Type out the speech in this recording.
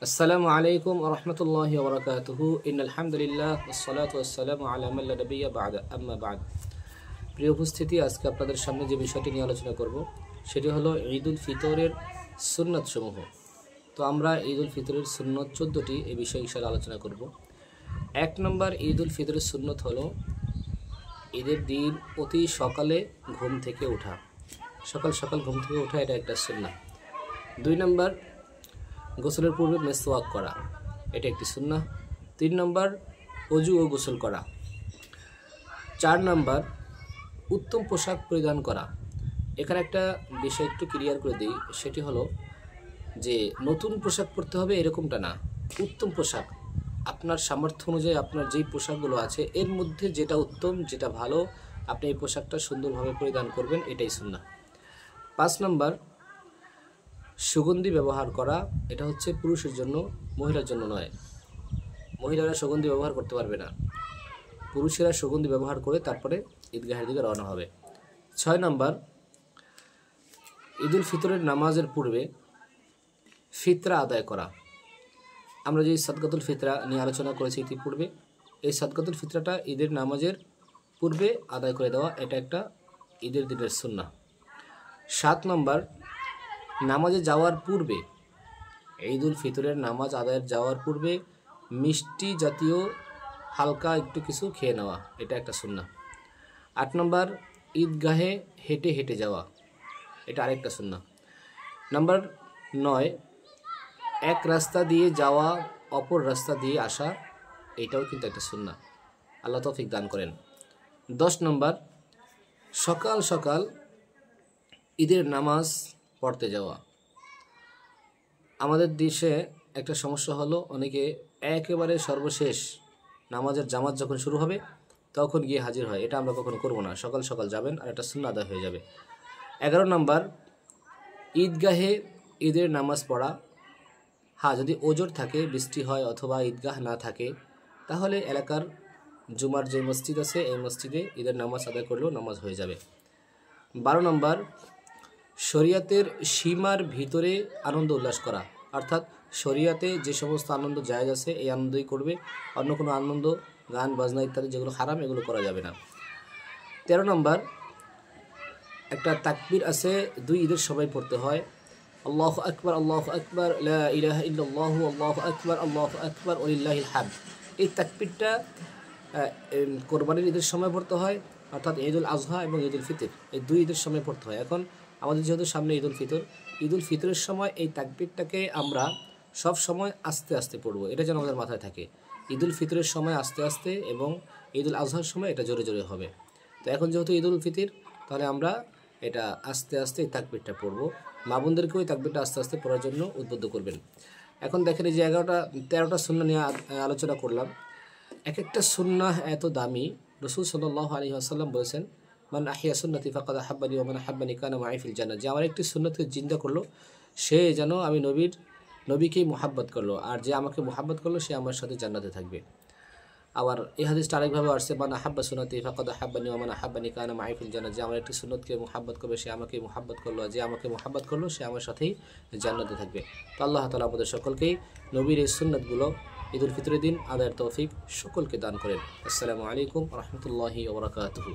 আসসালামু আলাইকুম ওয়া রাহমাতুল্লাহি ওয়া বারাকাতুহু ইন্নাল হামদুলিল্লাহ ওয়াস সালাতু ওয়াস সালামু আলা মান লা নাবিয়্যা বা'দা আম্মা বা'দ। প্রিয় উপস্থিতি, আজকে আপনাদের সামনে যে বিষয়টি নিয়ে আলোচনা করব সেটি হলো ঈদুল ফিতরের সুন্নাত সমূহ। তো আমরা ঈদুল ফিতরের সুন্নত 14টি এই বিষয়ে ইনশাআল্লাহ আলোচনা করব। 1 নম্বর ঈদুল ফিতরের সুন্নত হলো ঈদের দিন অতি সকালে ঘুম থেকে ওঠা, সকাল সকাল ঘুম থেকে ওঠা, এটা একটা সুন্নাহ। 2 নম্বর গোসলের পূর্বে মেসওয়াক করা, এটা একটি সুন্নাহ। 3 নম্বর ওযু ও গোসল করা। 4 নম্বর উত্তম পোশাক পরিধান করা। এখানে একটা বিষয় একটু ক্লিয়ার করে দিই, সেটি হলো যে নতুন পোশাক পরতে হবে এরকমটা না। উত্তম পোশাক আপনার সামর্থ্য অনুযায়ী আপনার যেই পোশাকগুলো আছে এর মধ্যে যেটা উত্তম, যেটা ভালো, আপনি এই পোশাকটা সুন্দরভাবে পরিধান করবেন, এটাই সুন্নাহ। 5 নম্বর সুগন্ধি ব্যবহার করা, এটা হচ্ছে পুরুষের জন্য, মহিলার জন্য নয়। মহিলারা সুগন্ধি ব্যবহার করতে পারবে না, পুরুষেরা সুগন্ধি ব্যবহার করে তারপরে ঈদগাহের দিকে রওনা হবে। 6 নম্বর ঈদুল ফিতরের নামাজের পূর্বে ফিতরা আদায় করা। আমরা যে সাদকাতুল ফিতরা নিয়ে আলোচনা করেছি ইতিপূর্বে, এই সাদকাতুল ফিতরাটা ঈদের নামাজের পূর্বে আদায় করে দেওয়া, এটা একটা ঈদের দিনের সুন্নাহ। 7 নম্বর নামাজে যাওয়ার পূর্বে, ঈদুল ফিতরের নামাজ আদায়ের যাওয়ার পূর্বে মিষ্টি জাতীয় হালকা একটু কিছু খেয়ে নেওয়া, এটা একটা সুন্নাহ। 8 নম্বর ঈদগাহে হেঁটে হেঁটে যাওয়া, এটা আরেকটা সুন্নাহ। নাম্বার 9 এক রাস্তা দিয়ে যাওয়া অপর রাস্তা দিয়ে আসা, এটাও কিন্তু একটা সুন্নাহ। আল্লাহ তৌফিক দান করেন। 10 নম্বর সকাল সকাল ঈদের নামাজ পড়তে যাওয়া। আমাদের দেশে একটা সমস্যা হলো, অনেকে একেবারে সর্বশেষ নামাজের জামাত যখন শুরু হবে তখন গিয়ে হাজির হয়, এটা আমরা কখনো করব না। সকাল সকাল যাবেন আর এটা সুন্নাহ আদায় হয়ে যাবে। 11 নম্বর ঈদগাহে ঈদের নামাজ পড়া। হ্যাঁ, যদি ওজোর থাকে, বৃষ্টি হয় অথবা ঈদগাহ না থাকে, তাহলে এলাকার জুমার যে মসজিদ আছে এই মসজিদে ঈদের নামাজ আদায় করলেও নামাজ হয়ে যাবে। 12 নম্বর শরিয়াতের সীমার ভিতরে আনন্দ উল্লাস করা, অর্থাৎ শরিয়াতে যে সমস্ত আনন্দ জায়েজ আছে এই আনন্দই করবে, অন্য কোনো আনন্দ, গান বাজনা ইত্যাদি যেগুলো হারাম এগুলো করা যাবে না। 13 নম্বর একটা তাকবীর আছে, 2 ঈদের সময় পড়তে হয়, আল্লাহু আকবার আল্লাহু আকবার লা ইলাহা ইল্লাল্লাহু আল্লাহু আকবার ওয়ালিল্লাহিল হামদ। এই তাকবীরটা কোরবানির ঈদের সময় পড়তে হয়, অর্থাৎ ঈদুল আজহা এবং ঈদুল ফিতর, এই 2 ঈদের সময় পড়তে হয়। এখন আমাদের যেহেতু সামনে ঈদুল ফিতরের সময় এই তাকবীরটাকে আমরা সব সময় আস্তে আস্তে পড়ব, এটা যেন আমাদের মাথায় থাকে। ঈদুল ফিতরের সময় আস্তে আস্তে এবং ঈদুল আজহার সময় এটা জোরে জোরে হবে। তো এখন যেহেতু ঈদুল ফিতর, তাহলে আমরা এটা আস্তে আস্তে এই তাকবীরটা পড়ব। মা বোনদেরকেও এই তাকবীরটা আস্তে আস্তে পড়ার জন্য উদ্বুদ্ধ করবেন। এখন দেখেন, এই যে 13টা সুন্নাহ নিয়ে আলোচনা করলাম, এক একটা সুন্নাহ এত দামি। রাসূল সাল্লাল্লাহু আলাইহি ওয়াসাল্লাম বলেছেন, মান আহিয়া সুন্নতি ফাকাদ আহাব্বানি ওয়া মান আহাব্বানি কানা মাই ফিল জান্নাহ, যে আমার একটি সুন্নতকে জিন্দা করলো সে যেন আমি নবীকেই মুহাব্বত করলো, আর যে আমাকে মুহাব্বত করলো সে আমার সাথে জান্নাতে থাকবে। আবার এই হাদিসটা আরেকভাবে আসছে, মান আহাব্বা সুন্নতি ফাকাদ আহাব্বানি ওয়া মান আহাব্বানি কানা মাই ফিল জান্নাহ, যে আমার একটি সুন্নতকে মুহাব্বত করবে সে আমাকে মুহাব্বত করলো, আর যে আমাকে মুহাব্বত করলো সে আমার সাথেই জান্নাতে থাকবে। তো আল্লাহ তাআলা আমাদের সকলকেই নবীর এই সুন্নাতগুলো ঈদুল ফিতরের দিন আদায়ের তৌফিক সকলকে দান করেন। আসসালামু আলাইকুম ওয়া রাহমাতুল্লাহি ওয়া বারাকাতুহু।